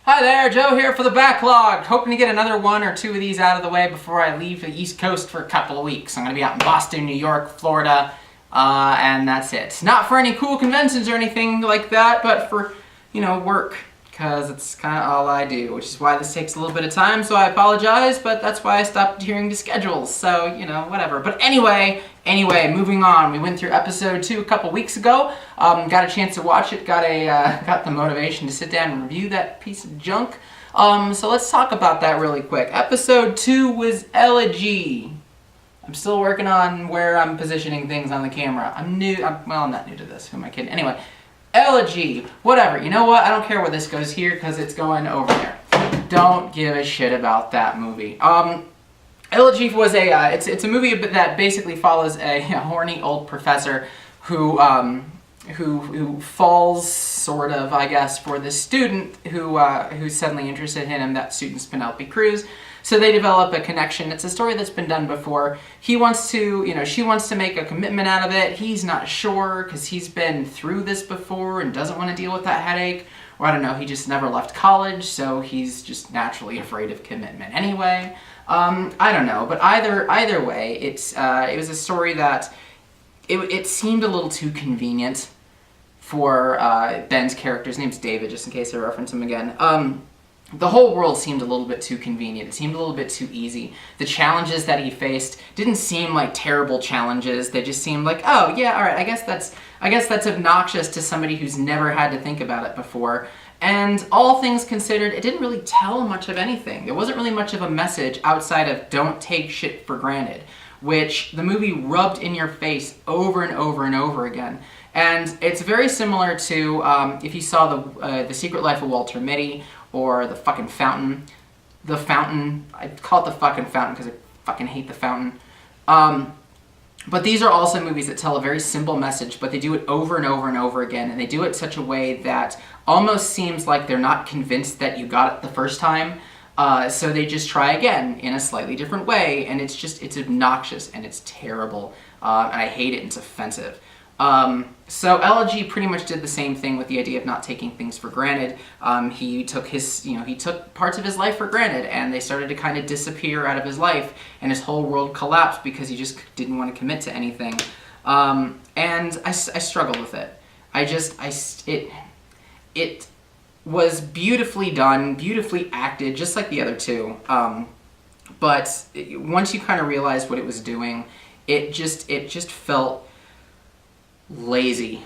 Hi there, Joe here for the backlog. Hoping to get another one or two of these out of the way before I leave the East Coast for a couple of weeks. I'm going to be out in Boston, New York, Florida, and that's it. Not for any cool conventions or anything like that, but for, work, because it's kind of all I do, which is why this takes a little bit of time, so I apologize, but that's why I stopped adhering to schedules, so, whatever. But anyway, moving on. We went through episode 2 a couple weeks ago, got a chance to watch it, got the motivation to sit down and review that piece of junk. So let's talk about that really quick. Episode 2 was Elegy. I'm still working on where I'm positioning things on the camera. I'm not new to this, who am I kidding? Anyway, Elegy, whatever. You know what? I don't care where this goes here because it's going over there. Don't give a shit about that movie. Elegy was it's a movie that basically follows a horny old professor who falls sort of, I guess, for this student who's suddenly interested in him. That student's Penelope Cruz. So they develop a connection. It's a story that's been done before. He wants to, she wants to make a commitment out of it. He's not sure because he's been through this before and doesn't want to deal with that headache. Or I don't know, he just never left college, so he's just naturally afraid of commitment anyway. I don't know, but either way, it was a story that it seemed a little too convenient for Ben's character. His name's David, just in case I reference him again. The whole world seemed a little bit too convenient. It seemed a little bit too easy. The challenges that he faced didn't seem like terrible challenges. They just seemed like, oh yeah, all right, I guess that's obnoxious to somebody who's never had to think about it before. And all things considered, it didn't really tell much of anything. There wasn't really much of a message outside of don't take shit for granted, which the movie rubbed in your face over and over and over again. And it's very similar to if you saw the Secret Life of Walter Mitty or The fucking Fountain. The Fountain, I call it The fucking Fountain because I fucking hate The Fountain. But these are also movies that tell a very simple message, but they do it over and over and over again, and they do it such a way that almost seems like they're not convinced that you got it the first time, so they just try again in a slightly different way, and it's obnoxious, and it's terrible, and I hate it, and it's offensive. So Elegy pretty much did the same thing with the idea of not taking things for granted. He took parts of his life for granted, and they started to kind of disappear out of his life, and his whole world collapsed because he just didn't want to commit to anything. And I struggled with it. It was beautifully done, beautifully acted, just like the other two. But once you kind of realized what it was doing, it just felt lazy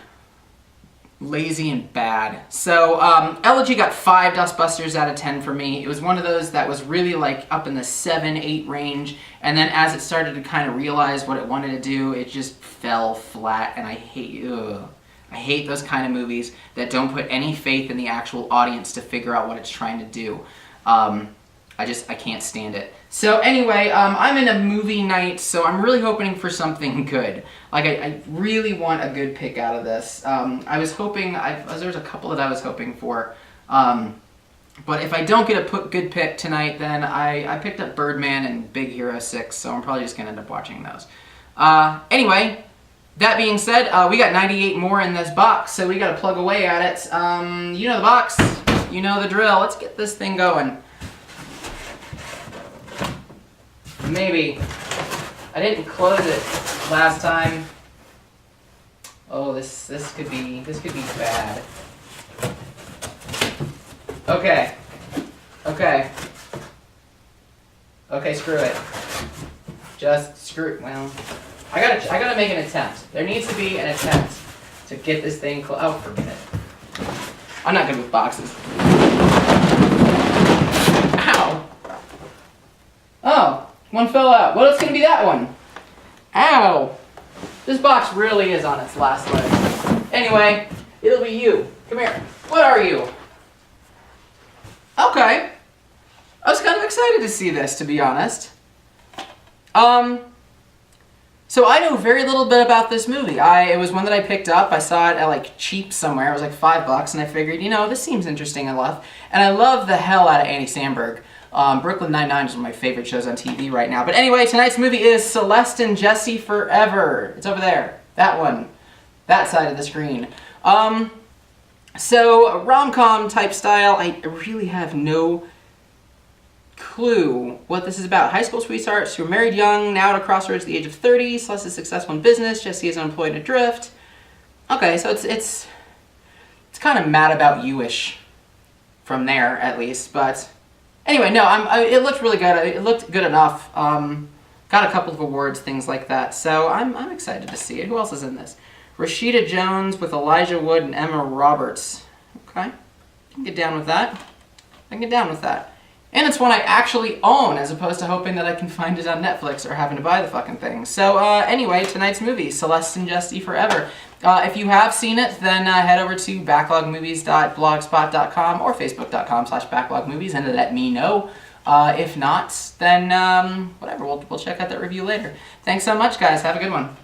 and bad. So Elegy got 5 Dustbusters out of 10 for me. It was one of those that was really like up in the 7-8 range, and then as it started to kind of realize what it wanted to do, it just fell flat, and I hate those kind of movies that don't put any faith in the actual audience to figure out what it's trying to do. I can't stand it. So anyway, I'm in a movie night, so I'm really hoping for something good. Like, I really want a good pick out of this. I was hoping, there's a couple that I was hoping for. But if I don't get a good pick tonight, then I picked up Birdman and Big Hero 6, so I'm probably just going to end up watching those. Anyway, that being said, we got 98 more in this box, so we got to plug away at it. You know the box, you know the drill. Let's get this thing going. Maybe. I didn't close it last time. Oh, this could be bad. Okay, screw it. Just screw it. Well, I gotta make an attempt. There needs to be an attempt to get this thing closed. Oh, forget it. I'm not good with boxes. Ow. Oh. One fell out. Well, it's going to be that one. Ow! This box really is on its last leg. Anyway, it'll be you. Come here. What are you? Okay. I was kind of excited to see this, to be honest. So I know very little bit about this movie. It was one that I picked up. I saw it at like cheap somewhere. It was like $5, and I figured, this seems interesting enough. And I love the hell out of Andy Samberg. Brooklyn Nine-Nine is one of my favorite shows on TV right now. But anyway, tonight's movie is Celeste and Jesse Forever. It's over there. That one. That side of the screen. So, rom-com type style, I really have no clue what this is about. High school sweethearts who are married young, now at a crossroads at the age of 30. Celeste is successful in business. Jesse is unemployed and adrift. Okay, so it's kind of Mad About You-ish from there, at least. But anyway, no, it looked really good. It looked good enough. Got a couple of awards, things like that. So I'm excited to see it. Who else is in this? Rashida Jones with Elijah Wood and Emma Roberts. Okay, I can get down with that. I can get down with that. And it's one I actually own, as opposed to hoping that I can find it on Netflix or having to buy the fucking thing. So anyway, tonight's movie, Celeste and Jesse Forever. If you have seen it, then head over to backlogmovies.blogspot.com or facebook.com/backlogmovies and let me know. If not, then whatever, we'll check out that review later. Thanks so much, guys. Have a good one.